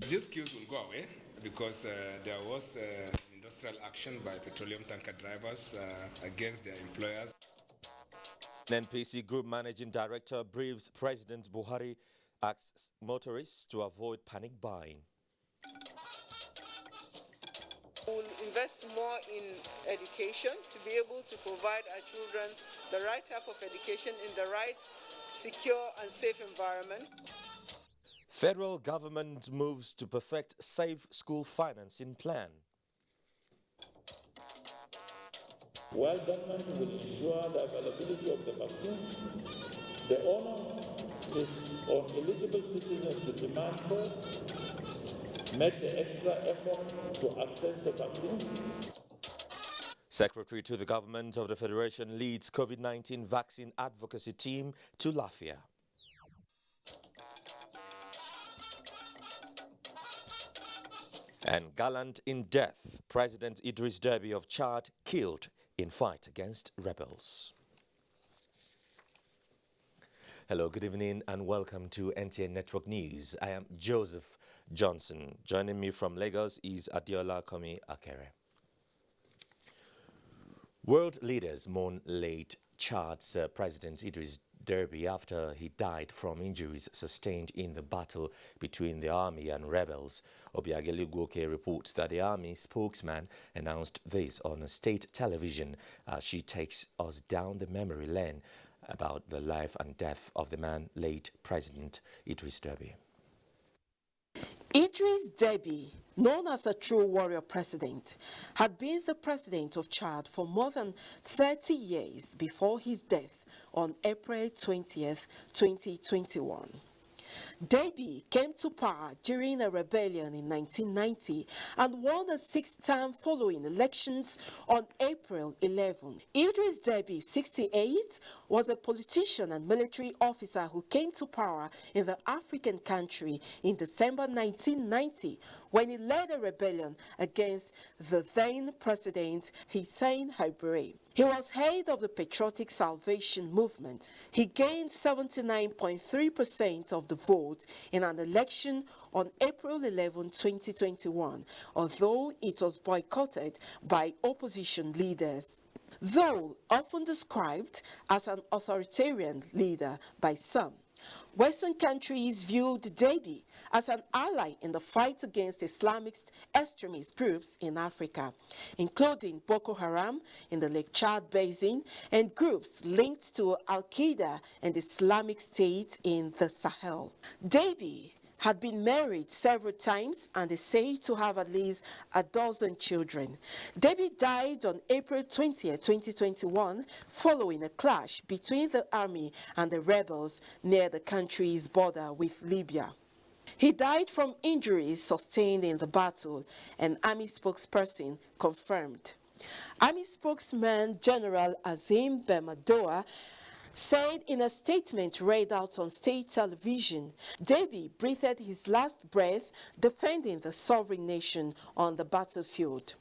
These queues will go away because there was industrial action by petroleum tanker drivers against their employers. NPC Group Managing Director briefs President Buhari, asks motorists to avoid panic buying. We will invest more in education to be able to provide our children the right type of education in the right, secure and safe environment. Federal government moves to perfect safe school financing plan. While government will ensure the availability of the vaccines, the onus is on eligible citizens to demand for, make the extra effort to access the vaccines. Secretary to the Government of the Federation leads COVID-19 vaccine advocacy team to Lafia. And gallant in death, President Idris Deby of Chad killed in fight against rebels. Hello, good evening and welcome to NTA Network News. I am Joseph Johnson. Joining me from Lagos is Adiola Komi Akere. World leaders mourn late Chad's President Idris Deby after he died from injuries sustained in the battle between the army and rebels. Obiageli Gwoke reports that the army spokesman announced this on a state television as she takes us down the memory lane about the life and death of the man late President Idris Deby. Idris Deby, known as a true warrior president, had been the president of Chad for more than 30 years before his death on April 20th, 2021. Deby came to power during a rebellion in 1990 and won a sixth term following elections on April 11. Idris Deby, 68, was a politician and military officer who came to power in the African country in December 1990 when he led a rebellion against the then president Hissène Habré. He was head of the Patriotic Salvation Movement. He gained 79.3% of the vote in an election on April 11, 2021, although it was boycotted by opposition leaders. Though often described as an authoritarian leader by some, Western countries viewed Deby as an ally in the fight against Islamic extremist groups in Africa, including Boko Haram in the Lake Chad Basin and groups linked to Al-Qaeda and Islamic State in the Sahel. Deby had been married several times and is said to have at least a dozen children. Deby died on April 20, 2021, following a clash between the army and the rebels near the country's border with Libya. He died from injuries sustained in the battle, an army spokesperson confirmed. Army spokesman General Azim Bemadoa said in a statement read out on state television, Deby breathed his last breath defending the sovereign nation on the battlefield.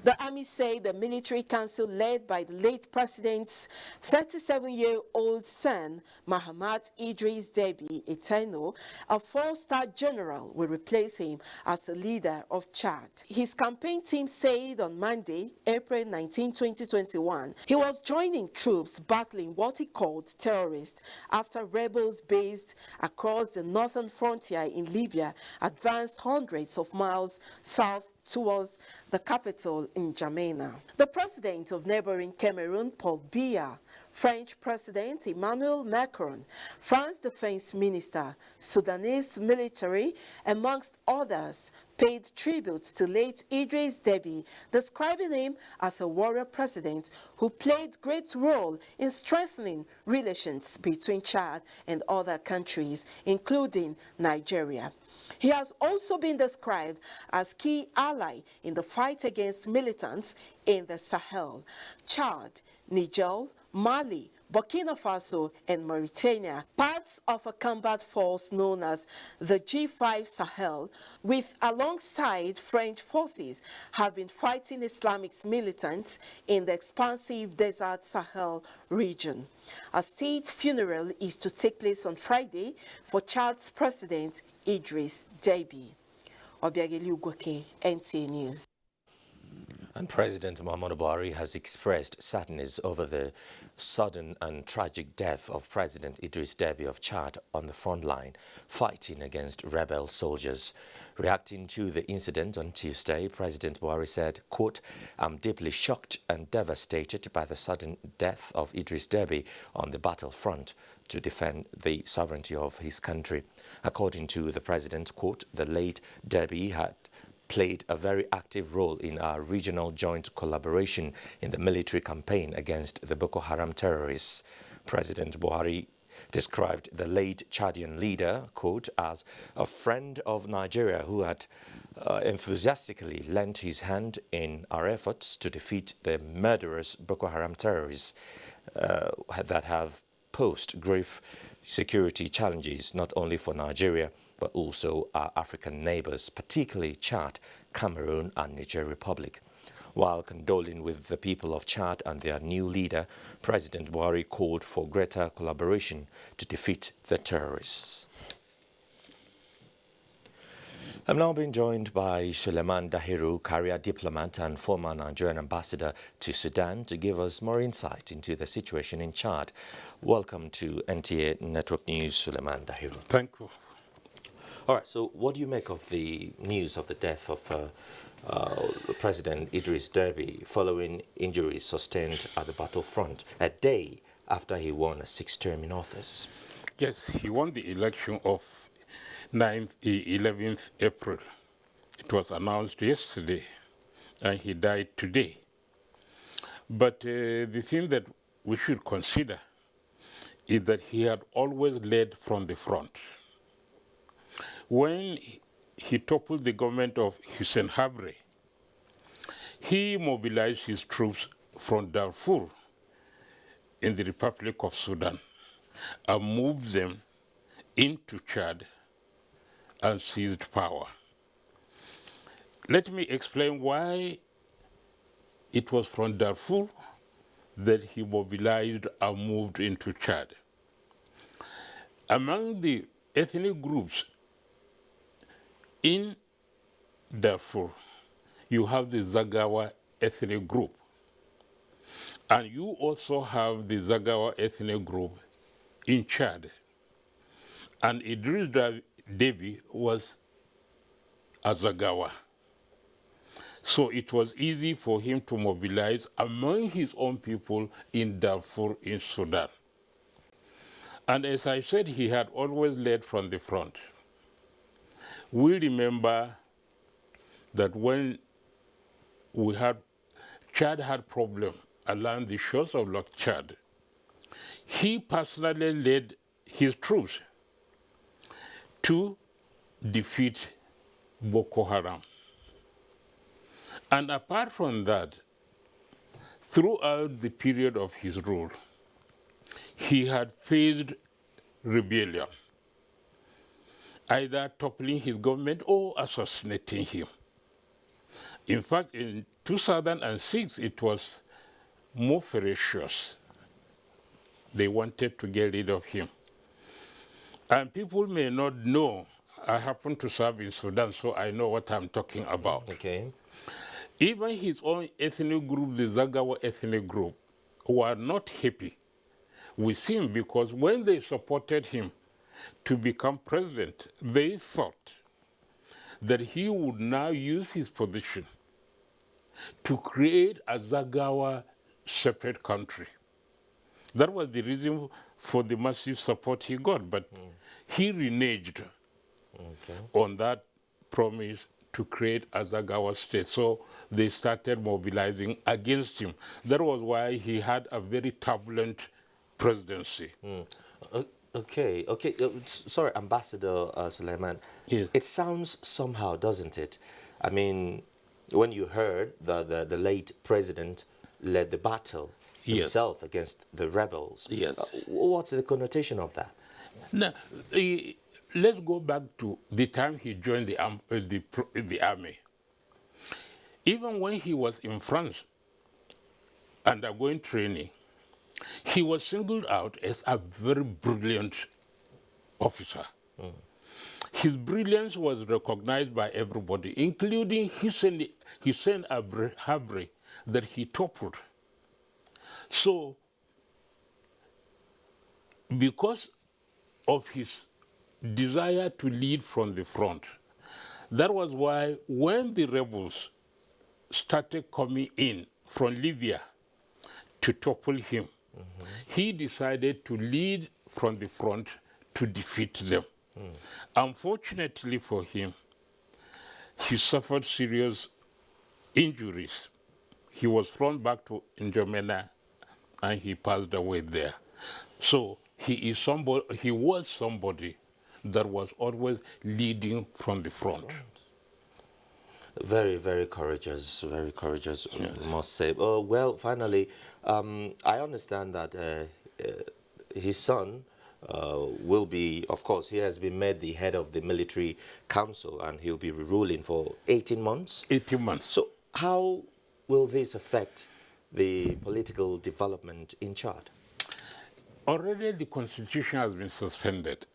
The army said the military council led by the late president's 37-year-old son, Mahamat Idris Deby Eteno, a four-star general, will replace him as the leader of Chad. His campaign team said on Monday, April 19, 2021, he was joining troops battling what he called terrorists after rebels based across the northern frontier in Libya advanced hundreds of miles south towards the capital in N'Djamena. The president of neighboring Cameroon, Paul Biya, French President Emmanuel Macron, France Defense Minister, Sudanese military, amongst others, paid tribute to late Idris Deby, describing him as a warrior president who played great role in strengthening relations between Chad and other countries, including Nigeria. He has also been described as key ally in the fight against militants in the Sahel, Chad, Niger, Mali, Burkina Faso, and Mauritania, parts of a combat force known as the G5 Sahel, with alongside French forces, have been fighting Islamic militants in the expansive desert Sahel region. A state funeral is to take place on Friday for Chad's President Idris Deby. Obiageli Ugwoke, NTA News. And President Muhammadu Buhari has expressed sadness over the sudden and tragic death of President Idris Deby of Chad on the front line, fighting against rebel soldiers. Reacting to the incident on Tuesday, President Buhari said, quote, "I'm deeply shocked and devastated by the sudden death of Idris Deby on the battlefront to defend the sovereignty of his country." According to the president, quote, "The late Deby had played a very active role in our regional joint collaboration in the military campaign against the Boko Haram terrorists." President Buhari described the late Chadian leader, quote, as a friend of Nigeria who had enthusiastically lent his hand in our efforts to defeat the murderous Boko Haram terrorists that have posed grave security challenges not only for Nigeria but also our African neighbors, particularly Chad, Cameroon and Niger Republic. While condoling with the people of Chad and their new leader, President Buhari called for greater collaboration to defeat the terrorists. I'm now being joined by Suleiman Dahiru, career diplomat and former Nigerian ambassador to Sudan, to give us more insight into the situation in Chad. Welcome to NTA Network News, Suleiman Dahiru. Thank you. All right, so what do you make of the news of the death of President Idris Deby following injuries sustained at the battlefront a day after he won a sixth term in office? Yes, he won the election of 11th April. It was announced yesterday, and he died today. But the thing that we should consider is that he had always led from the front. When he toppled the government of Hussein Habre, he mobilized his troops from Darfur in the Republic of Sudan and moved them into Chad and seized power. Let me explain why it was from Darfur that he mobilized and moved into Chad. Among the ethnic groups in Darfur, you have the Zagawa ethnic group. And you also have the Zagawa ethnic group in Chad. And Idris Deby was a Zagawa. So it was easy for him to mobilize among his own people in Darfur in Sudan. And as I said, he had always led from the front. We remember that when Chad had problems along the shores of Lake Chad, he personally led his troops to defeat Boko Haram. And apart from that, throughout the period of his rule, he had faced rebellion, either toppling his government or assassinating him. In fact, in 2006, it was more ferocious. They wanted to get rid of him. And people may not know, I happen to serve in Sudan, so I know what I'm talking about. Okay. Even his own ethnic group, the Zagawa ethnic group, were not happy with him because when they supported him to become president, they thought that he would now use his position to create a Zagawa separate country. That was the reason for the massive support he got, but he reneged on that promise to create a Zagawa state. So they started mobilizing against him. That was why he had a very turbulent presidency. Okay. Sorry, Ambassador Suleiman. Yes. It sounds somehow, doesn't it? I mean, when you heard the late president led the battle, himself against the rebels. Yes. What's the connotation of that? Now, let's go back to the time he joined the army. Even when he was in France undergoing training, he was singled out as a very brilliant officer. His brilliance was recognized by everybody, including Hussein Habre that he toppled. So, because of his desire to lead from the front, that was why when the rebels started coming in from Libya to topple him, he decided to lead from the front to defeat them. Unfortunately for him, he suffered serious injuries. He was flown back to N'Djamena and he passed away there. So he was somebody that was always leading from the front. Very, very courageous, I must say. Well, finally, I understand that his son will be, of course, he has been made the head of the military council and he'll be ruling for 18 months? 18 months. So how will this affect the political development in Chad? Already the constitution has been suspended.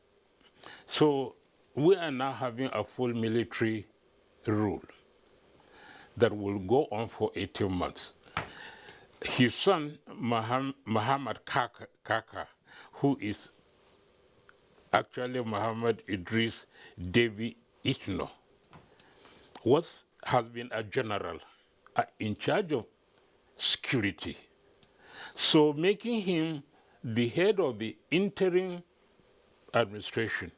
So we are now having a full military rule that will go on for 18 months. His son, Muhammad Kaka, who is actually Muhammad Idris Devi Itno, has been a general in charge of security. So making him the head of the interim administration,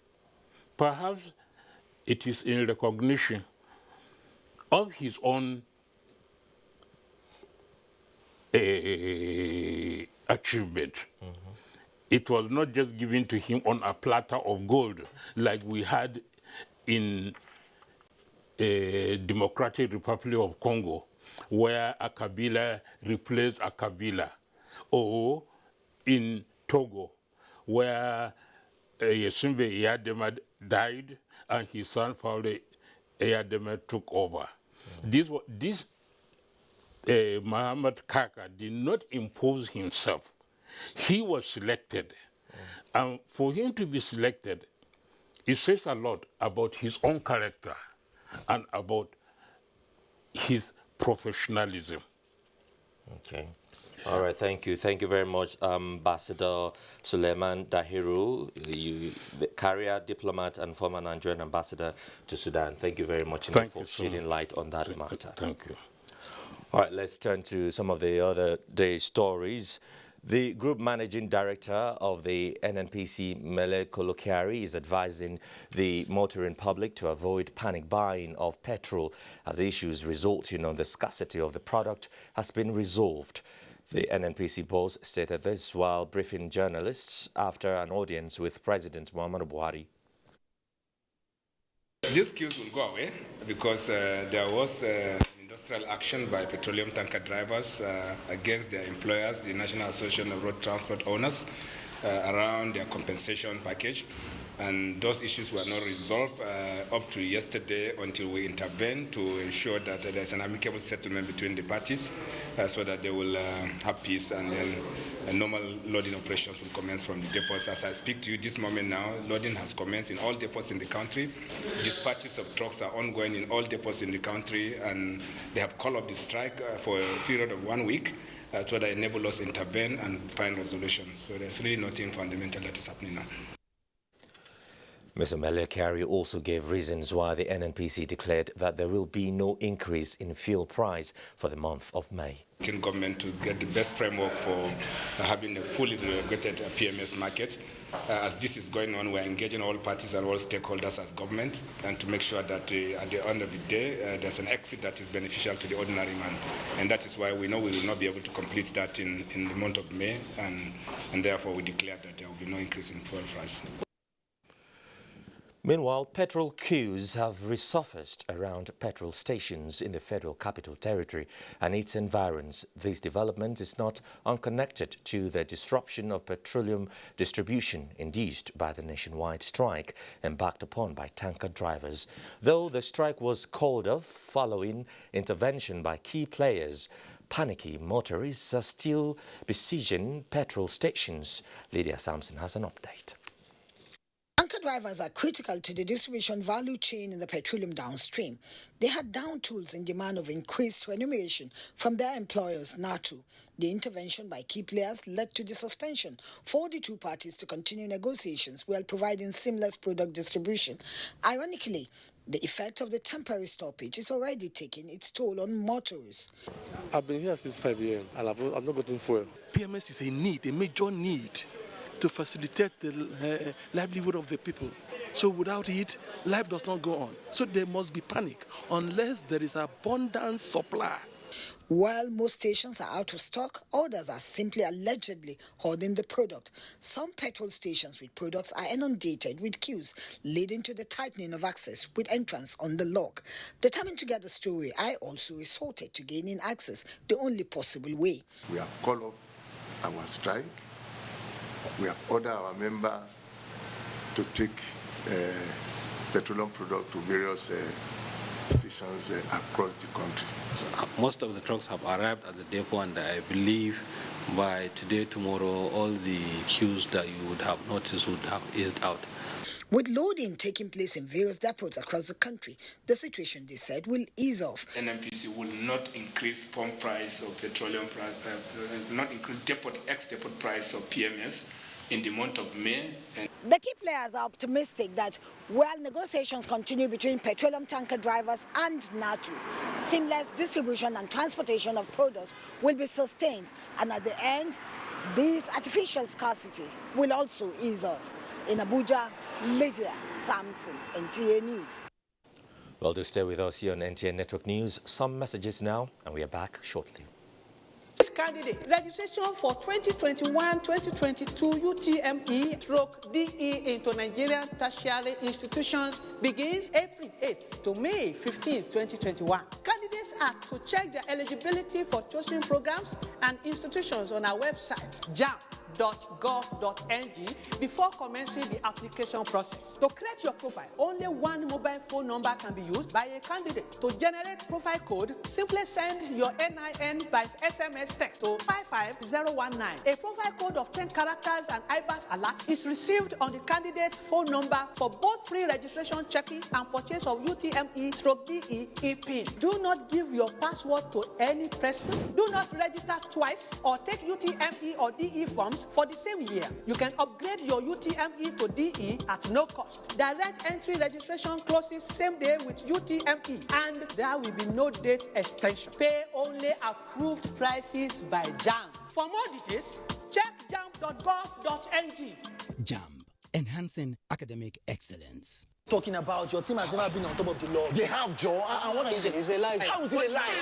perhaps it is in recognition of his own achievement. It was not just given to him on a platter of gold like we had in Democratic Republic of Congo, where a Kabila replaced a Kabila, or in Togo, where Yesimbe Iyadema died and his son Faure Iyadema took over. This Muhammad Kaka did not impose himself. He was selected. And for him to be selected, it says a lot about his own character and about his professionalism. Okay. All right, thank you. Thank you very much, Ambassador Suleiman Dahiru, the career diplomat and former Nigerian ambassador to Sudan. Thank you very much for shedding light on that matter. Thank you. All right, let's turn to some of the other day's stories. The Group Managing Director of the NNPC, Mele Kolokiari, is advising the motoring public to avoid panic buying of petrol as issues resulting on the scarcity of the product has been resolved. The NNPC boss stated this while briefing journalists after an audience with President Muhammadu Buhari. These queues will go away because there was industrial action by petroleum tanker drivers against their employers, the National Association of Road Transport Owners, around their compensation package. And those issues were not resolved up to yesterday until we intervened to ensure that there's an amicable settlement between the parties so that they will have peace, and then normal loading operations will commence from the depots. As I speak to you this moment now, loading has commenced in all depots in the country. Dispatches of trucks are ongoing in all depots in the country, and they have called up the strike for a period of 1 week so that enable us to intervene and find resolution. So there's really nothing fundamental that is happening now. Mr. Melekari also gave reasons why the NNPC declared that there will be no increase in fuel price for the month of May. In government to get the best framework for having a fully regulated PMS market. As this is going on, we're engaging all parties and all stakeholders as government, and to make sure that at the end of the day, there's an exit that is beneficial to the ordinary man. And that is why we know we will not be able to complete that in the month of May, and therefore we declare that there will be no increase in fuel price. Meanwhile, petrol queues have resurfaced around petrol stations in the Federal Capital Territory and its environs. This development is not unconnected to the disruption of petroleum distribution induced by the nationwide strike embarked upon by tanker drivers. Though the strike was called off following intervention by key players, panicky motorists are still besieging petrol stations. Lydia Sampson has an update. Tanker drivers are critical to the distribution value chain in the petroleum downstream. They had down tools in demand of increased remuneration from their employers, NATO. The intervention by key players led to the suspension for the two parties to continue negotiations while providing seamless product distribution. Ironically, the effect of the temporary stoppage is already taking its toll on motorists. I've been here since 5 a.m. and I've not gotten fuel. PMS is a need, a major need, to facilitate the livelihood of the people. So without it, life does not go on. So there must be panic unless there is abundant supply. While most stations are out of stock, others are simply allegedly hoarding the product. Some petrol stations with products are inundated with queues, leading to the tightening of access with entrance on the lock. Determined to get the story, I also resorted to gaining access the only possible way. We have called off our strike. We have ordered our members to take petroleum product to various stations across the country. So, most of the trucks have arrived at the depot, and I believe by today, tomorrow, all the queues that you would have noticed would have eased out. With loading taking place in various depots across the country, the situation, they said, will ease off. NMPC will not increase pump price of petroleum, not increase ex-depot price of PMS in the month of May. The key players are optimistic that while negotiations continue between petroleum tanker drivers and NATO, seamless distribution and transportation of products will be sustained, and at the end, this artificial scarcity will also ease off. In Abuja, Lydia Sampson, NTA News. Well, do stay with us here on NTA Network News. Some messages now, and we are back shortly. Candidate registration for 2021-2022 UTME/DE into Nigerian tertiary institutions begins April 8th to May 15th, 2021. Candidates are to check their eligibility for chosen programs and institutions on our website, jam.gov.ng, before commencing the application process. To create your profile, only one mobile phone number can be used by a candidate. To generate profile code, simply send your NIN by SMS text to 55019. A profile code of 10 characters and IBAS alert is received on the candidate's phone number for both pre-registration checking and purchase of UTME/DE e-PIN. Do not give your password to any person. Do not register twice or take UTME or DE forms for the same year. You can upgrade your UTME to DE at no cost. Direct entry registration closes same day with UTME, and there will be no date extension. Pay only approved prices by JAM. For more details, check jam.gov.ng. JAM, enhancing academic excellence. Talking about your team has never been on top of the law. They have, Joe. And what are you saying? It's a lie. How is it a lie?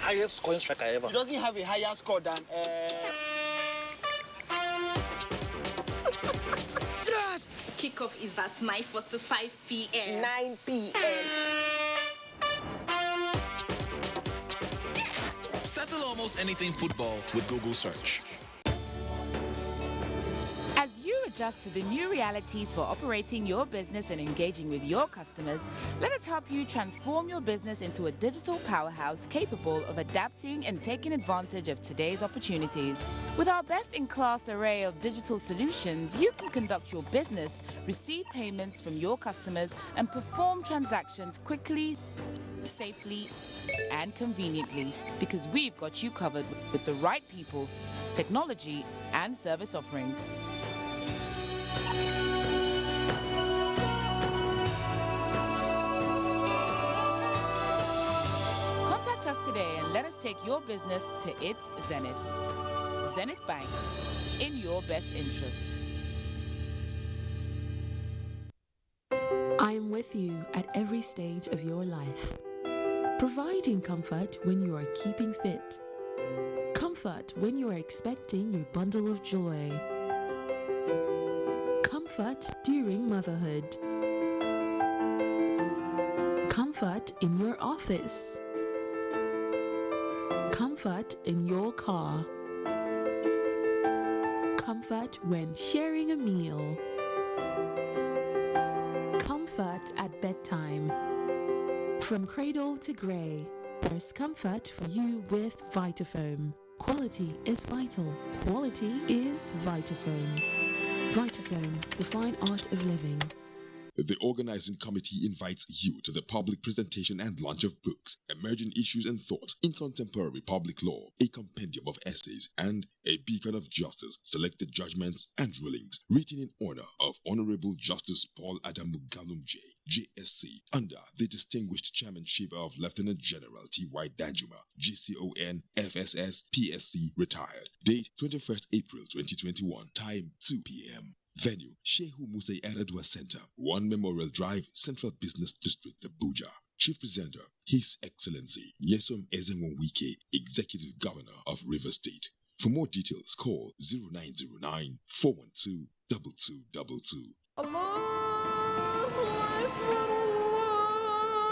Highest scoring striker ever. He doesn't have a higher score than Just kickoff is at 9:45 p.m. 9 p.m. Settle almost anything football with Google search. As you adjust to the new realities for operating your business and engaging with your customers, let us help you transform your business into a digital powerhouse capable of adapting and taking advantage of today's opportunities. With our best-in-class array of digital solutions, you can conduct your business, receive payments from your customers, and perform transactions quickly, safely, and conveniently, because we've got you covered with the right people, technology, and service offerings. Contact us today and let us take your business to its zenith. Zenith Bank, in your best interest. I am with you at every stage of your life, providing comfort when you are keeping fit, comfort Comfort when you are expecting your bundle of joy. Comfort during motherhood. Comfort in your office. Comfort in your car. Comfort when sharing a meal. Comfort at bedtime. From cradle to grey, there's comfort for you with Vitafoam. Quality is vital. Quality is Vitafoam. Vitafoam, the fine art of living. The organizing committee invites you to the public presentation and launch of books, Emerging Issues and Thought in Contemporary Public Law, a compendium of essays, and a beacon of justice, selected judgments and rulings, written in honor of Honorable Justice Paul Adamu Galumje, JSC, under the distinguished chairmanship of Lieutenant General T.Y. Danjuma, GCON, FSS, PSC, retired. Date 21st April 2021, time 2 p.m. Venue, Shehu Musai Eradua Center, 1 Memorial Drive, Central Business District, Abuja. Chief Presenter, His Excellency Nyesom Ezenwo-Wike, Executive Governor of Rivers State. For more details, call 0909 412 2222.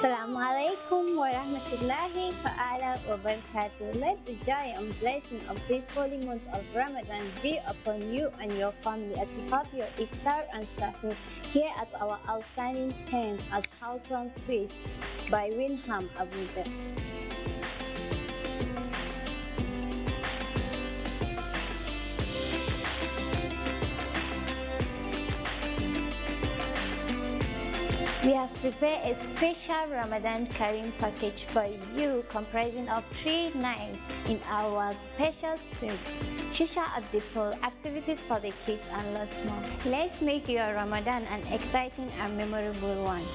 Assalamu alaikum wa rahmatullahi ta'ala wa barakatuh. Let the joy and blessing of this holy month of Ramadan be upon you and your family as you have your iftar and sahur here at our outstanding tent at Halton Street by Windham, Abuja. We have prepared a special Ramadan Kareem package for you comprising of 3 nights in our special suite, Shisha at the pool, activities for the kids and lots more. Let's make your Ramadan an exciting and memorable one.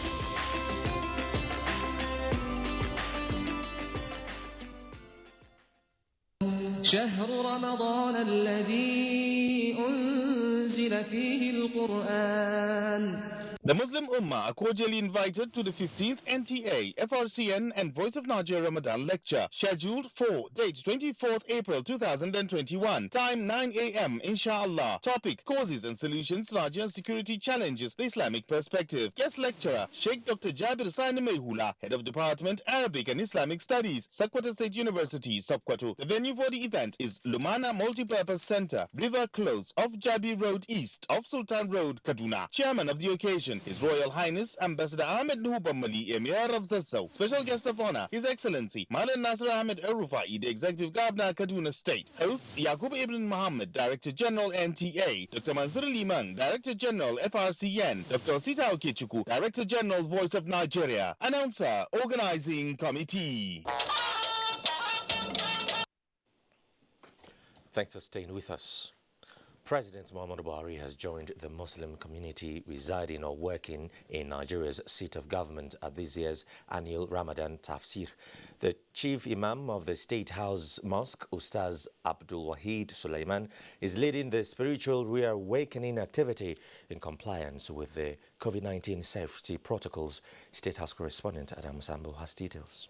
شهر رمضان الذي أنزل فيه القرآن. The Muslim Ummah are cordially invited to the 15th NTA, FRCN and Voice of Nigeria Ramadan lecture, scheduled for date 24th April 2021, time 9 a.m. inshallah. Topic: Causes and Solutions to Nigerian Security Challenges, the Islamic Perspective. Guest lecturer, Sheikh Dr. Jabir Sani Mehula, Head of Department, Arabic and Islamic Studies, Sokoto State University, Sokoto. The venue for the event is Lumana Multipurpose Center, River Close, off Jabi Road East, of Sultan Road, Kaduna. Chairman of the occasion, His Royal Highness Ambassador Ahmed Nuhu Bamali, Emir of Zazzau. Special guest of honor, His Excellency Malan Nasir Ahmed Arufai, the Executive Governor, Kaduna State. Hosts Yaqub Ibn Muhammad, Director General NTA, Dr. Mansur Liman, Director General FRCN, Dr. Sita Okechuku, Director General Voice of Nigeria. Announcer, Organizing Committee. Thanks for staying with us. President Muhammadu Buhari has joined the Muslim community residing or working in Nigeria's seat of government at this year's annual Ramadan Tafsir. The chief imam of the State House Mosque, Ustaz Abdul Wahid Sulaiman, is leading the spiritual reawakening activity in compliance with the COVID-19 safety protocols. State House correspondent Adam Sambo has details.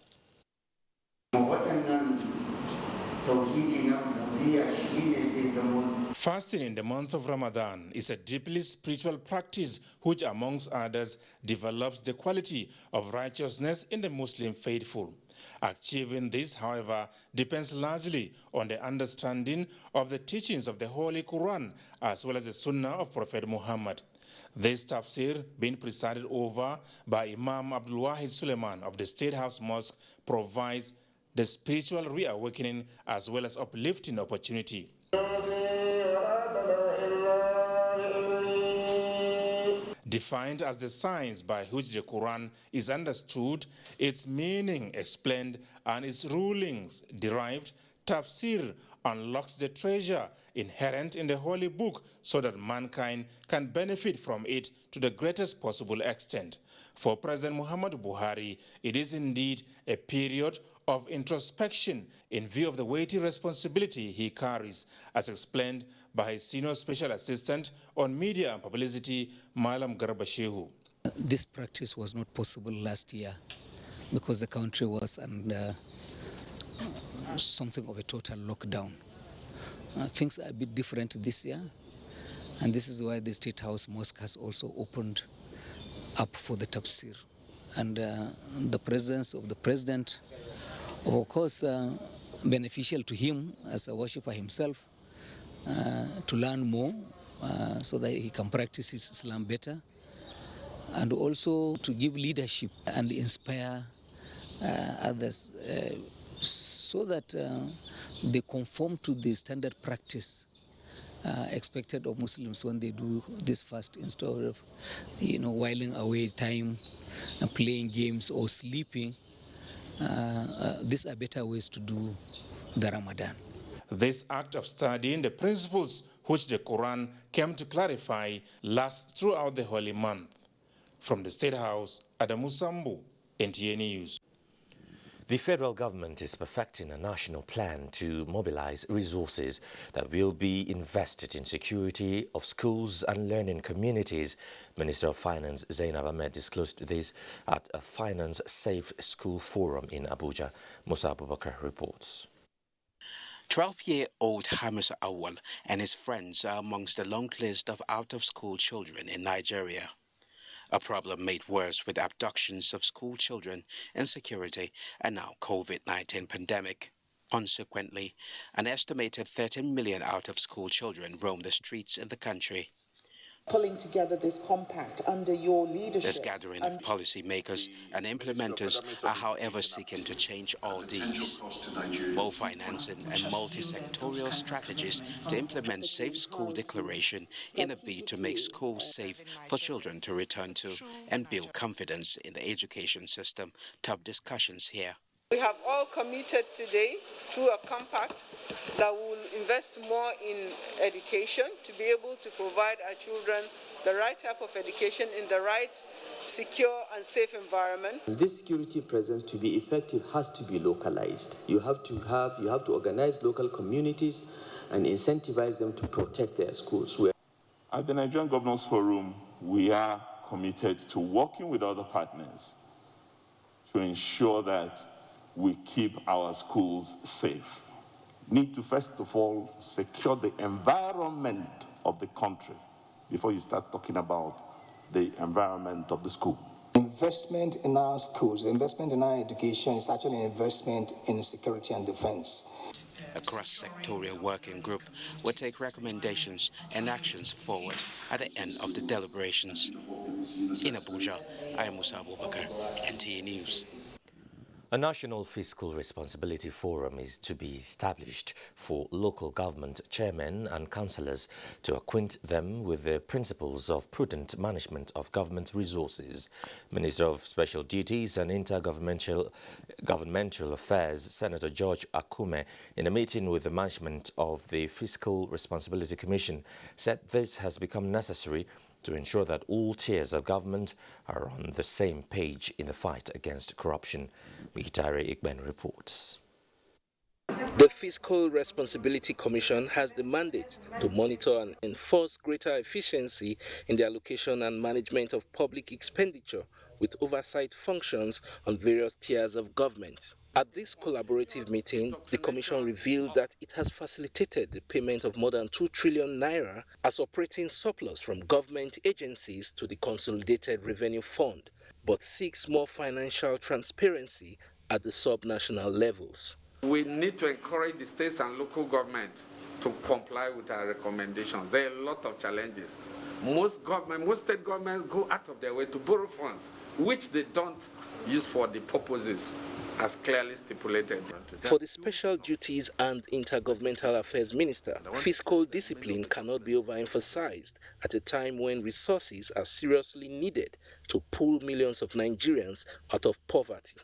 Fasting in the month of Ramadan is a deeply spiritual practice which, amongst others, develops the quality of righteousness in the Muslim faithful. Achieving this, however, depends largely on the understanding of the teachings of the Holy Quran as well as the Sunnah of Prophet Muhammad. This tafsir, being presided over by Imam Abdul Wahid Suleiman of the State House Mosque, provides the spiritual reawakening as well as uplifting opportunity. Defined as the science by which the Quran is understood, its meaning explained, and its rulings derived, tafsir unlocks the treasure inherent in the holy book so that mankind can benefit from it to the greatest possible extent. For President Muhammadu Buhari, it is indeed a period of introspection in view of the weighty responsibility he carries, as explained by his senior special assistant on media and publicity, Malam Garba Shehu. This practice was not possible last year because the country was under something of a total lockdown. things are a bit different this year, and this is why the State House Mosque has also opened up for the tafsir. And the presence of the president, of course, beneficial to him as a worshipper himself, to learn more so that he can practice his Islam better, and also to give leadership and inspire others so that they conform to the standard practice expected of Muslims when they do this fast, instead of whiling away time and playing games or sleeping. These are better ways to do the Ramadan. This act of studying the principles which the Quran came to clarify lasts throughout the holy month. From the State House, Adamu Sambu, NTA News. The federal government is perfecting a national plan to mobilize resources that will be invested in security of schools and learning communities. Minister of Finance Zainab Ahmed disclosed this at a Finance Safe School Forum in Abuja. Musa Abubakar reports. 12-year-old Hamisa Awal and his friends are amongst the long list of out-of-school children in Nigeria. A problem made worse with abductions of school children, insecurity, and now COVID-19 pandemic. Consequently, an estimated 13 million out-of-school children roam the streets in the country. Pulling together this compact under your leadership. This gathering of policymakers and implementers are, however, seeking to change all these. More financing and multi-sectorial strategies to implement Safe School Declaration in a bid to make schools safe for children to return to and build confidence in the education system. Top discussions here. We have all committed today through a compact that will invest more in education to be able to provide our children the right type of education in the right, secure and safe environment. This security presence to be effective has to be localized. You have to organize local communities and incentivize them to protect their schools. At the Nigerian Governors Forum, we are committed to working with other partners to ensure that we keep our schools safe. Need to first of all secure the environment of the country before you start talking about the environment of the school. Investment in our schools, investment in our education is actually an investment in security and defense. A cross-sectorial working group will take recommendations and actions forward at the end of the deliberations. In Abuja, I am Musa Abubakar, NTA News. A National Fiscal Responsibility Forum is to be established for local government chairmen and councillors to acquaint them with the principles of prudent management of government resources. Minister of Special Duties and Intergovernmental Affairs, Senator George Akume, in a meeting with the management of the Fiscal Responsibility Commission, said this has become necessary to ensure that all tiers of government are on the same page in the fight against corruption. Mikitare Ikben reports. The Fiscal Responsibility Commission has the mandate to monitor and enforce greater efficiency in the allocation and management of public expenditure with oversight functions on various tiers of government. At this collaborative meeting, the Commission revealed that it has facilitated the payment of more than 2 trillion naira as operating surplus from government agencies to the Consolidated Revenue Fund, but seeks more financial transparency at the sub-national levels. We need to encourage the states and local government to comply with our recommendations. There are a lot of challenges. Most state governments go out of their way to borrow funds, which they don't use for the purposes as clearly stipulated. For the Special Duties and Intergovernmental Affairs Minister, fiscal discipline cannot be overemphasized at a time when resources are seriously needed to pull millions of Nigerians out of poverty.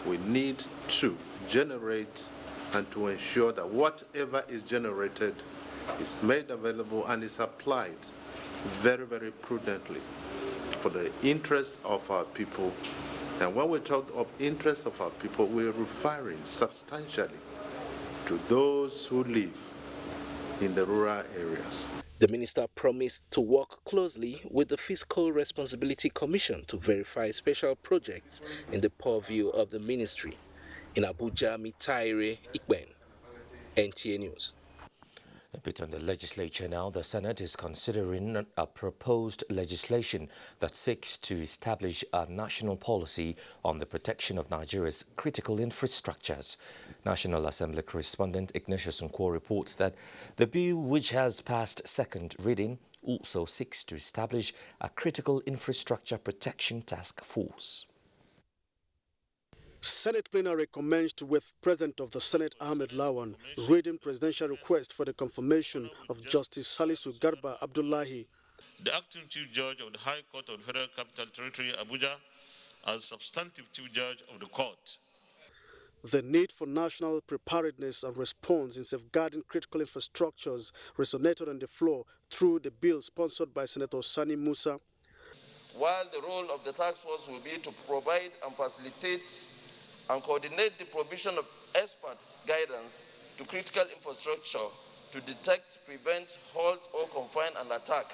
We need to generate and to ensure that whatever is generated is made available and is applied very, very prudently for the interest of our people. And when we talk of interest of our people, we're referring substantially to those who live in the rural areas. The minister promised to work closely with the Fiscal Responsibility Commission to verify special projects in the purview of the ministry. In Abuja, Mitaire Ikben, NTA News. But on the legislature now, the Senate is considering a proposed legislation that seeks to establish a national policy on the protection of Nigeria's critical infrastructures. National Assembly correspondent Ignatius Nkwo reports that the bill, which has passed second reading, also seeks to establish a critical infrastructure protection task force. Senate plenary commenced with President of the Senate Ahmed Lawan reading presidential request for the confirmation of Justice Salisu Garba Abdullahi. The acting Chief Judge of the High Court of the Federal Capital Territory, Abuja, as substantive Chief Judge of the court. The need for national preparedness and response in safeguarding critical infrastructures resonated on the floor through the bill sponsored by Senator Sani Musa. While the role of the task force will be to provide and facilitate and coordinate the provision of experts' guidance to critical infrastructure to detect, prevent, halt or confine an attack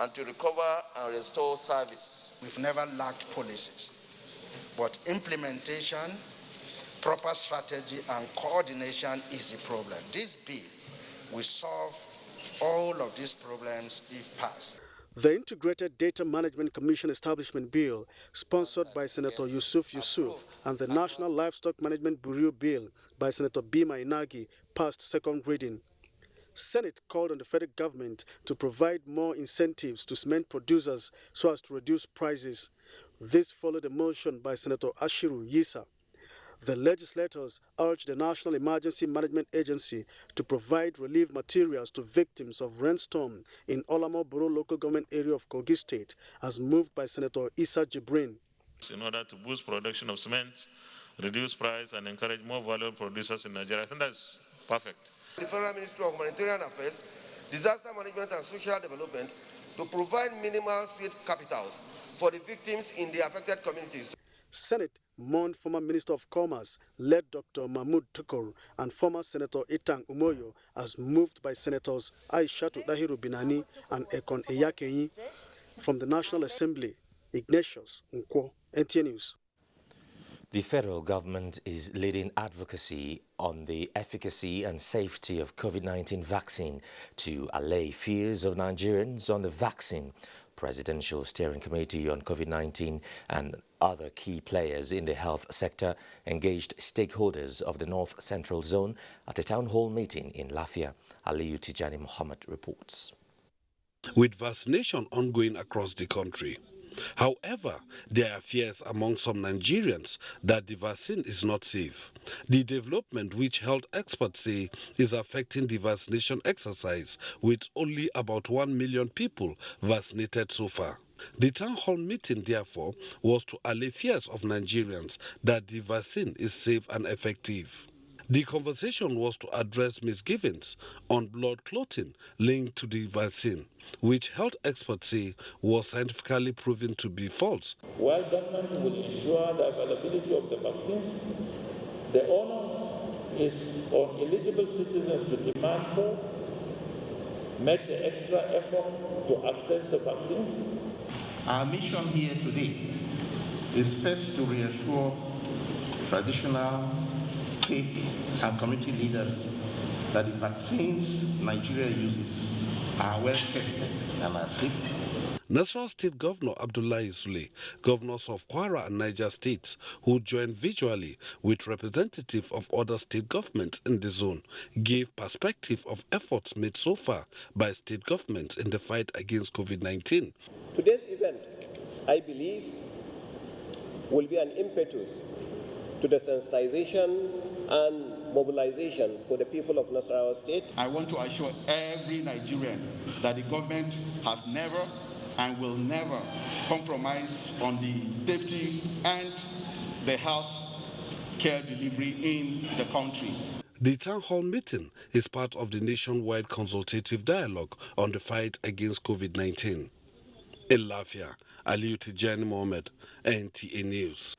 and to recover and restore service. We've never lacked policies, but implementation, proper strategy and coordination is the problem. This bill will solve all of these problems if passed. The Integrated Data Management Commission Establishment Bill, sponsored by Senator Yusuf, and the National Livestock Management Bureau Bill by Senator Bima Inagi, passed second reading. Senate called on the federal government to provide more incentives to cement producers so as to reduce prices. This followed a motion by Senator Ashiru Yisa. The legislators urged the National Emergency Management Agency to provide relief materials to victims of rainstorm in Olamo Borough local government area of Kogi State, as moved by Senator Issa Jibrin. In order to boost production of cement, reduce price, and encourage more valuable producers in Nigeria, I think that's perfect. The Federal Ministry of Humanitarian Affairs, Disaster Management and Social Development to provide minimal seed capitals for the victims in the affected communities. Senate mourned former Minister of Commerce, led Dr. Mahmoud Tukur, and former Senator Itang Umoyo, as moved by Senators Aishatu Dahiru Binani and Ekon Eyakenyi. From the National Assembly, Ignatius Nkwo, NTA News. The federal government is leading advocacy on the efficacy and safety of COVID-19 vaccine to allay fears of Nigerians on the vaccine. Presidential Steering Committee on COVID-19 and other key players in the health sector engaged stakeholders of the North Central Zone at a town hall meeting in Lafia. Aliyu Tijani Muhammad reports. With vaccination ongoing across the country, however, there are fears among some Nigerians that the vaccine is not safe. The development, which health experts say is affecting the vaccination exercise, with only about 1 million people vaccinated so far. The town hall meeting, therefore, was to allay fears of Nigerians that the vaccine is safe and effective. The conversation was to address misgivings on blood clotting linked to the vaccine, which health experts say was scientifically proven to be false. While government will ensure the availability of the vaccines, the onus is on eligible citizens to demand for, make the extra effort to access the vaccines. Our mission here today is first to reassure traditional faith and community leaders that the vaccines Nigeria uses are well tested and are safe. Nasarawa State Governor Abdullahi Sule, governors of Kwara and Niger states, who joined virtually with representatives of other state governments in the zone, gave perspective of efforts made so far by state governments in the fight against COVID-19. Today's event, I believe, will be an impetus to the sensitization and mobilization for the people of Nasarawa State. I want to assure every Nigerian that the government has never and will never compromise on the safety and the health care delivery in the country. The town hall meeting is part of the nationwide consultative dialogue on the fight against COVID-19. In Lafia, Aliyu Tijani Mohammed, NTA News.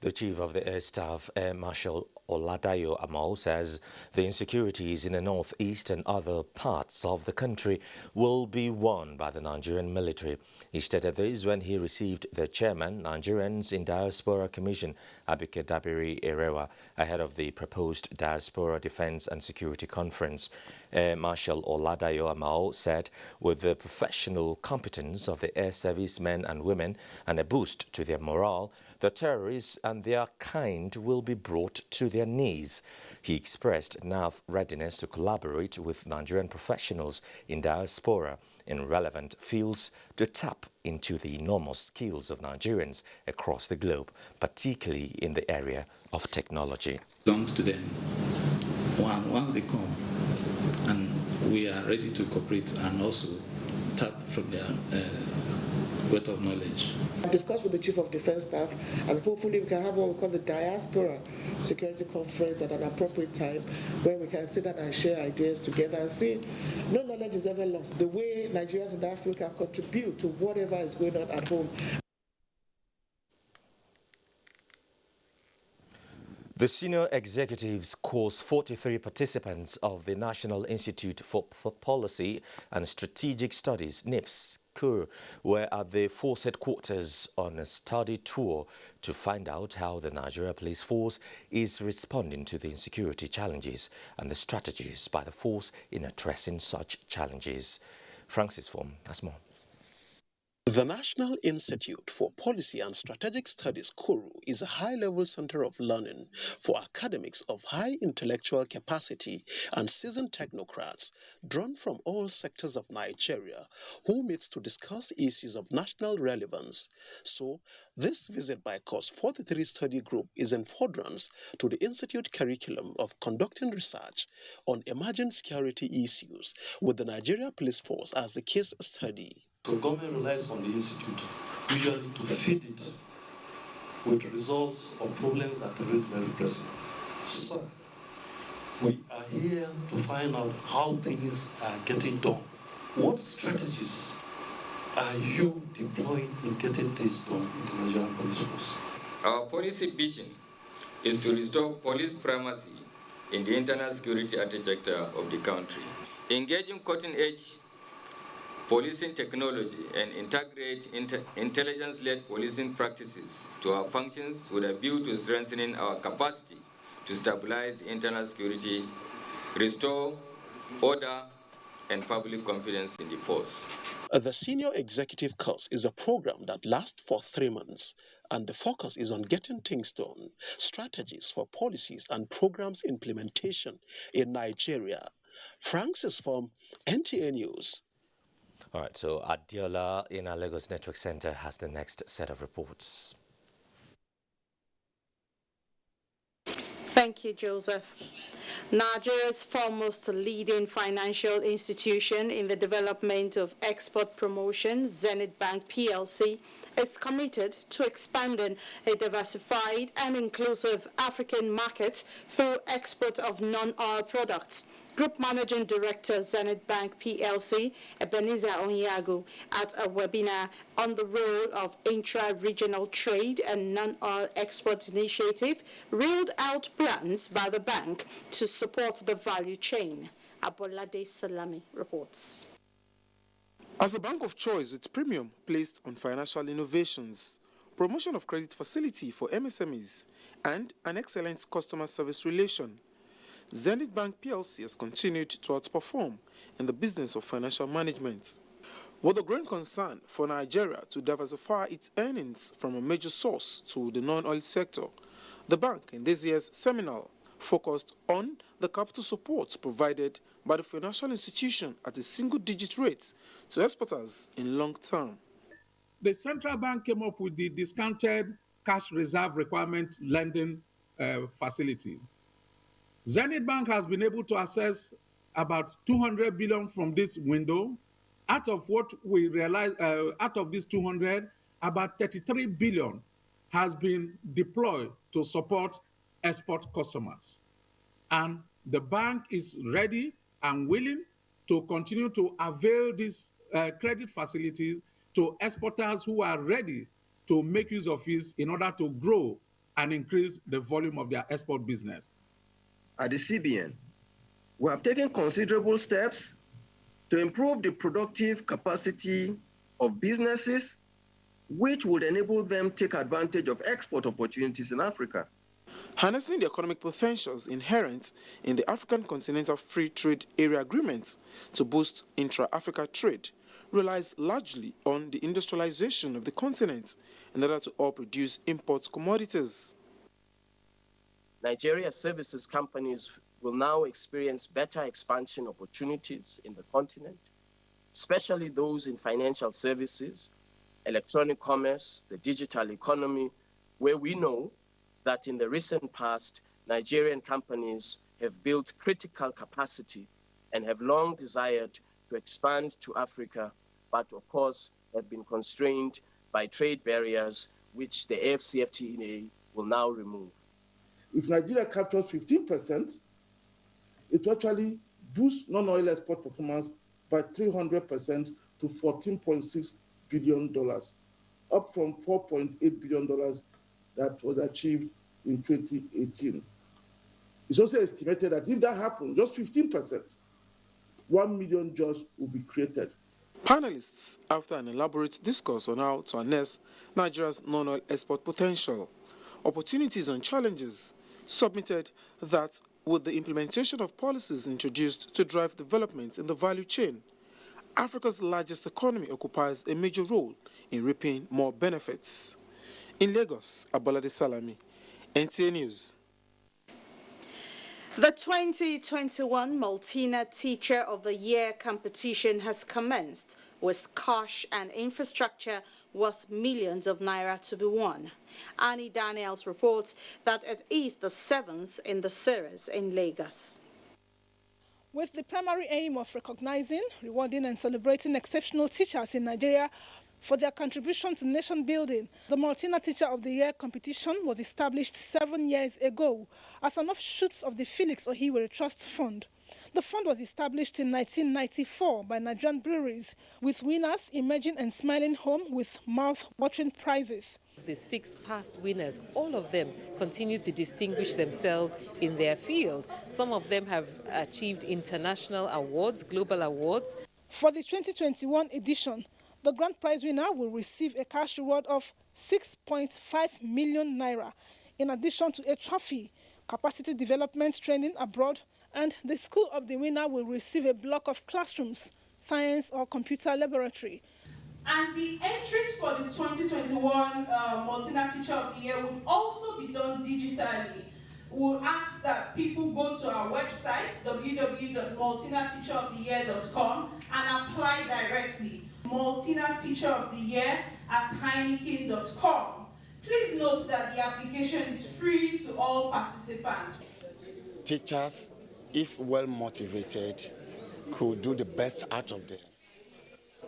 The Chief of the Air Staff, Air Marshal Oladayo Amao says the insecurities in the northeast and other parts of the country will be won by the Nigerian military. He stated this when he received the chairman, Nigerians in Diaspora Commission, Abike Dabiri Erewa, ahead of the proposed Diaspora Defense and Security Conference. Marshal Oladayo Amao said with the professional competence of the air service men and women and a boost to their morale, the terrorists and their kind will be brought to their knees. He expressed NAV readiness to collaborate with Nigerian professionals in diaspora in relevant fields to tap into the enormous skills of Nigerians across the globe, particularly in the area of technology. Belongs to them. Once they come, and we are ready to cooperate and also tap from their wealth of knowledge. I discussed with the Chief of Defense Staff, and hopefully we can have what we call the Diaspora Security Conference at an appropriate time where we can sit down and share ideas together and see no knowledge is ever lost. The way Nigerians in Africa contribute to whatever is going on at home. The senior executives course 43 participants of the National Institute for Policy and Strategic Studies, NIPS, were at the force headquarters on a study tour to find out how the Nigeria Police Force is responding to the insecurity challenges and the strategies by the force in addressing such challenges. Francis Form has more. The National Institute for Policy and Strategic Studies, KURU, is a high-level center of learning for academics of high intellectual capacity and seasoned technocrats drawn from all sectors of Nigeria who meet to discuss issues of national relevance. So, this visit by Course 43 study group is in furtherance to the Institute curriculum of conducting research on emerging security issues with the Nigeria Police Force as the case study. So government relies on the institute usually to feed it with results or problems that are very pressing. So we are here to find out how things are getting done. What strategies are you deploying in getting this done in the Nigerian Police Force? Our policy vision is to restore police primacy in the internal security architecture of the country, engaging cutting-edge policing technology and integrate intelligence-led policing practices to our functions with a view to strengthening our capacity to stabilize the internal security, restore order and public confidence in the force. The Senior Executive Course is a program that lasts for 3 months, and the focus is on getting things done, strategies for policies and programs implementation in Nigeria. Francis from NTA News. All right, so Adiola in our Lagos Network Center has the next set of reports. Thank you, Joseph. Nigeria's foremost leading financial institution in the development of export promotion, Zenith Bank PLC, is committed to expanding a diversified and inclusive African market through export of non-oil products. Group Managing Director, Zenith Bank PLC, Ebenezer Onyago, at a webinar on the role of intra-regional trade and non-oil export initiative, reeled out plans by the bank to support the value chain. Abolade Salami reports. As a bank of choice with premium placed on financial innovations, promotion of credit facility for MSMEs, and an excellent customer service relation, Zenith Bank PLC has continued to outperform in the business of financial management. With a growing concern for Nigeria to diversify its earnings from a major source to the non-oil sector, the bank in this year's seminar focused on the capital support provided by the financial institution at a single-digit rate to exporters in long term. The central bank came up with the discounted cash reserve requirement lending facility. Zenith Bank has been able to access about 200 billion from this window. Out of what we realize, out of this 200, about 33 billion has been deployed to support export customers. And the bank is ready and willing to continue to avail these credit facilities to exporters who are ready to make use of it in order to grow and increase the volume of their export business. at the CBN, we have taken considerable steps to improve the productive capacity of businesses, which would enable them to take advantage of export opportunities in Africa. Harnessing the economic potentials inherent in the African Continental Free Trade Area Agreement to boost intra-Africa trade relies largely on the industrialization of the continent in order to all produce import commodities. Nigeria services companies will now experience better expansion opportunities in the continent, especially those in financial services, electronic commerce, the digital economy, where we know that in the recent past, Nigerian companies have built critical capacity and have long desired to expand to Africa, but of course have been constrained by trade barriers, which the AfCFTA will now remove. If Nigeria captures 15%, it will actually boost non-oil export performance by 300% to $14.6 billion, up from $4.8 billion that was achieved in 2018. It's also estimated that if that happens, just 15%, 1 million jobs will be created. Panelists, after an elaborate discourse on how to harness Nigeria's non-oil export potential, opportunities and challenges, submitted that with the implementation of policies introduced to drive development in the value chain, Africa's largest economy occupies a major role in reaping more benefits. In Lagos, Abolade Salami, NTA News. The 2021 Maltina Teacher of the Year competition has commenced with cash and infrastructure worth millions of naira to be won. Annie Daniels reports that it is the 7th in the series in Lagos. With the primary aim of recognizing, rewarding and celebrating exceptional teachers in Nigeria for their contribution to nation building, the Maltina Teacher of the Year competition was established 7 years ago as an offshoot of the Felix Ohiwere Trust Fund. The fund was established in 1994 by Nigerian breweries, with winners emerging and smiling home with mouth-watering prizes. The 6 past winners, all of them continue to distinguish themselves in their field. Some of them have achieved international awards, global awards. For the 2021 edition, the grand prize winner will receive a cash reward of 6.5 million naira, in addition to a trophy, capacity development training abroad, and the school of the winner will receive a block of classrooms, science or computer laboratory. And the entries for the 2021 Maltina Teacher of the Year would also be done digitally. We'll ask that people go to our website, www.maltinateacheroftheyear.com, and apply directly. Maltina Teacher of the Year at heineken.com. Please note that the application is free to all participants. Teachers, if well motivated, could do the best out of them,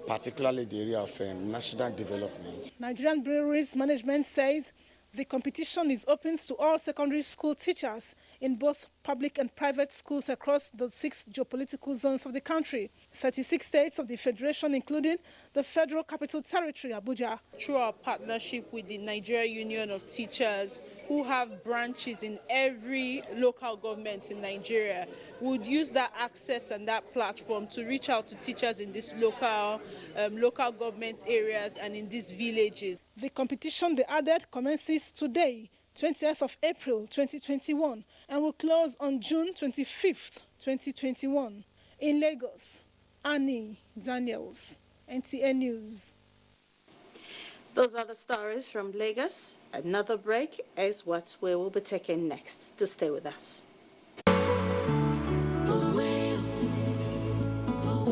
particularly the area of national development. Nigerian Breweries Management says the competition is open to all secondary school teachers in both public and private schools across the 6 geopolitical zones of the country, 36 states of the Federation, including the Federal Capital Territory, Abuja. Through our partnership with the Nigeria Union of Teachers, who have branches in every local government in Nigeria, would use that access and that platform to reach out to teachers in these local government areas and in these villages. The competition, they added, commences today, 20th of April 2021, and will close on June 25th, 2021. In Lagos, Annie Daniels, NTA News. Those are the stories from Lagos. Another break is what we will be taking next. To stay with us.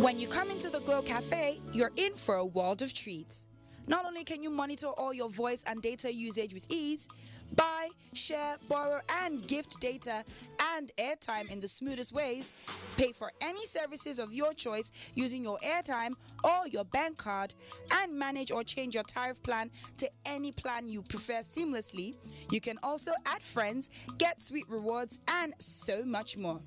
When you come into the Glow Cafe, you're in for a world of treats. Not only can you monitor all your voice and data usage with ease, buy, share, borrow, and gift data and airtime in the smoothest ways, pay for any services of your choice using your airtime or your bank card, and manage or change your tariff plan to any plan you prefer seamlessly. You can also add friends, get sweet rewards, and so much more.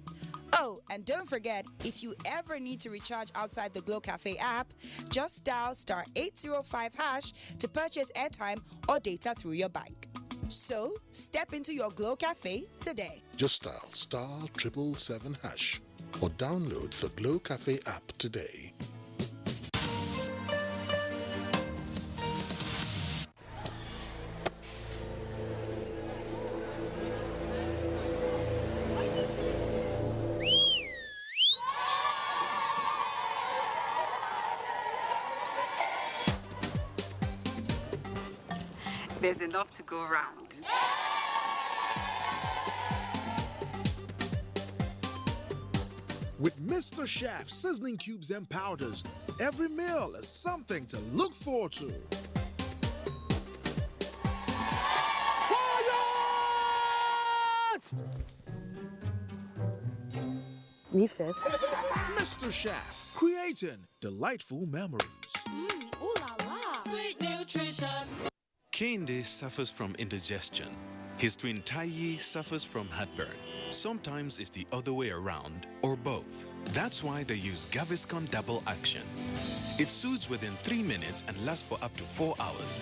Oh, and don't forget, if you ever need to recharge outside the Glow Cafe app, just dial star 805 hash to purchase airtime or data through your bike. So, step into your Glow Cafe today. Just dial star 777 hash or download the Glow Cafe app today. There's enough to go around. With Mr. Chef seasoning cubes and powders, every meal is something to look forward to. Me first. Mr. Chef, creating delightful memories. Ooh la la. Sweet nutrition. Kehinde suffers from indigestion. His twin Taiyi suffers from heartburn. Sometimes it's the other way around, or both. That's why they use Gaviscon Double Action. It soothes within 3 minutes and lasts for up to 4 hours.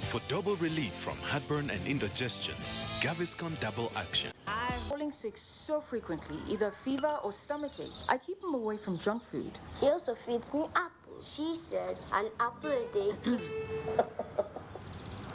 For double relief from heartburn and indigestion, Gaviscon Double Action. I'm falling sick so frequently, either fever or stomachache. I keep him away from junk food. She also feeds me apples. She says an apple a day keeps...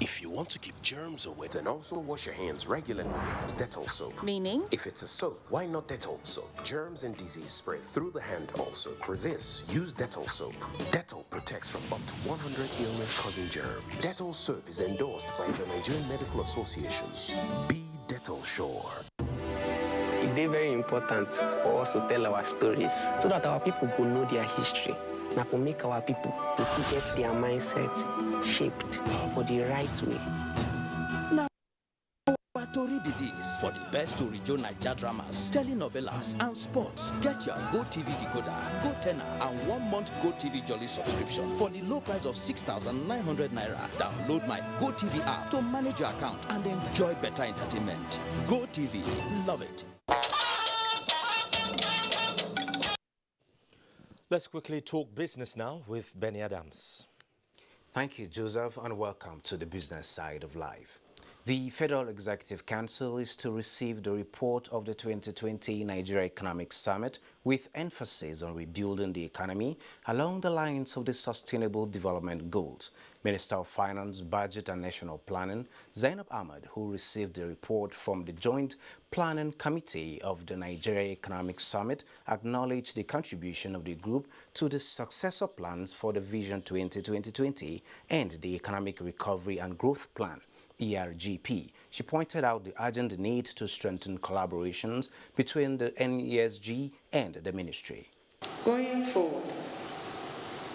If you want to keep germs away, then also wash your hands regularly with Dettol soap. Meaning? If it's a soap, why not Dettol soap? Germs and disease spread through the hand also. For this, use Dettol soap. Dettol protects from up to 100 illness-causing germs. Dettol soap is endorsed by the Nigerian Medical Association. Be Dettol sure. It's very important for us to tell our stories so that our people will know their history. Now, for make our people to get their mindset shaped for the right way. Now, what story be this? For the best Orijo Naija dramas, telenovelas, and sports, get your GoTV decoder, GoTenna, and 1 month GoTV Jolly subscription for the low price of 6,900 naira. Download my GoTV app to manage your account and enjoy better entertainment. GoTV, love it. Let's quickly talk business now with Benny Adams. Thank you, Joseph, and welcome to the business side of life. The Federal Executive Council is to receive the report of the 2020 Nigeria Economic Summit with emphasis on rebuilding the economy along the lines of the Sustainable Development Goals. Minister of Finance, Budget and National Planning, Zainab Ahmed, who received the report from the Joint Planning Committee of the Nigeria Economic Summit, acknowledged the contribution of the group to the successor plans for the Vision 2020 and the Economic Recovery and Growth Plan, ERGP. She pointed out the urgent need to strengthen collaborations between the NESG and the ministry. Going forward,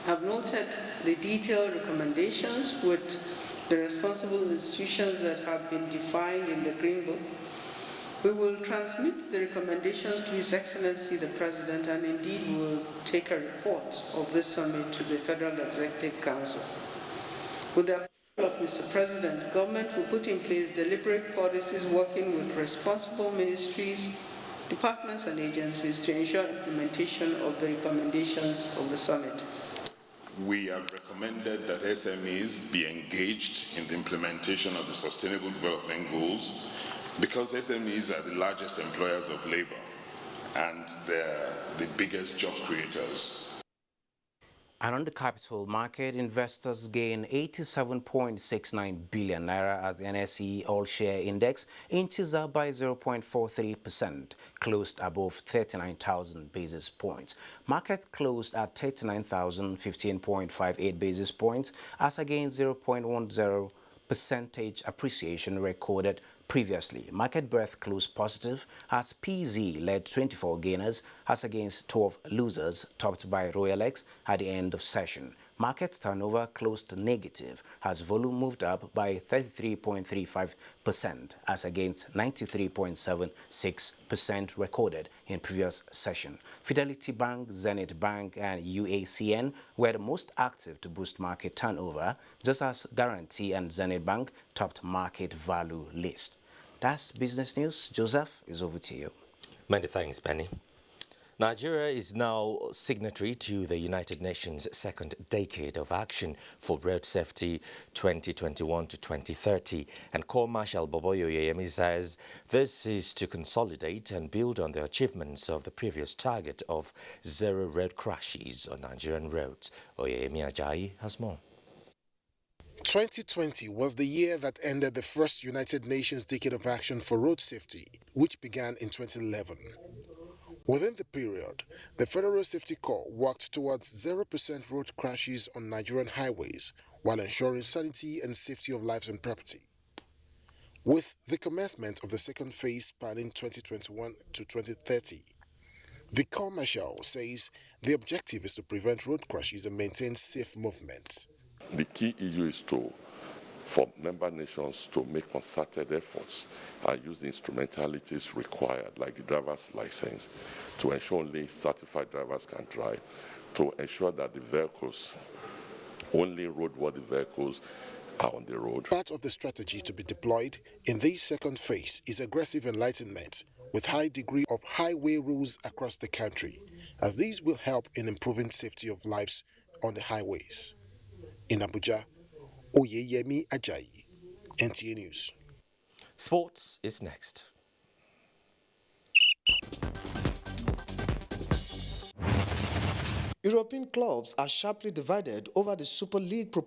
I've noted the detailed recommendations with the responsible institutions that have been defined in the Green Book. We will transmit the recommendations to His Excellency the President, and indeed we will take a report of this summit to the Federal Executive Council. With the approval of Mr. President, government will put in place deliberate policies working with responsible ministries, departments and agencies to ensure implementation of the recommendations of the summit. We have recommended that SMEs be engaged in the implementation of the Sustainable Development Goals because SMEs are the largest employers of labor and they're the biggest job creators. And on the capital market, investors gained 87.69 billion naira as the NSE All-Share Index inches up by 0.43%, closed above 39,000 basis points. Market closed at 39,015.58 basis points as against 0.10% appreciation recorded previously. Market breadth closed positive as PZ led 24 gainers as against 12 losers, topped by Royalex at the end of session. Market turnover closed negative as volume moved up by 33.35% as against 93.76% recorded in previous session. Fidelity Bank, Zenith Bank and UACN were the most active to boost market turnover, just as Guarantee and Zenith Bank topped market value list. That's business news. Joseph, is over to you. Many thanks, Benny. Nigeria is now signatory to the United Nations Second Decade of Action for Road Safety 2021 to 2030, and Corps Marshal Boboyo Oyeyemi says this is to consolidate and build on the achievements of the previous target of 0 road crashes on Nigerian roads. Oyeyemi Ajayi has more. 2020 was the year that ended the first United Nations Decade of Action for Road Safety, which began in 2011. Within the period, the Federal Road Safety Corps worked towards 0% road crashes on Nigerian highways while ensuring sanity and safety of lives and property. With the commencement of the second phase spanning 2021 to 2030, the Corps Marshal says the objective is to prevent road crashes and maintain safe movement. The key issue is for member nations to make concerted efforts and use the instrumentalities required, like the driver's license, to ensure only certified drivers can drive, to ensure that the vehicles, only roadworthy vehicles, are on the road. Part of the strategy to be deployed in this second phase is aggressive enlightenment with high degree of highway rules across the country, as these will help in improving safety of lives on the highways. In Abuja, Oyeyemi Ajayi, NTA News. Sports is next. European clubs are sharply divided over the Super League proposal.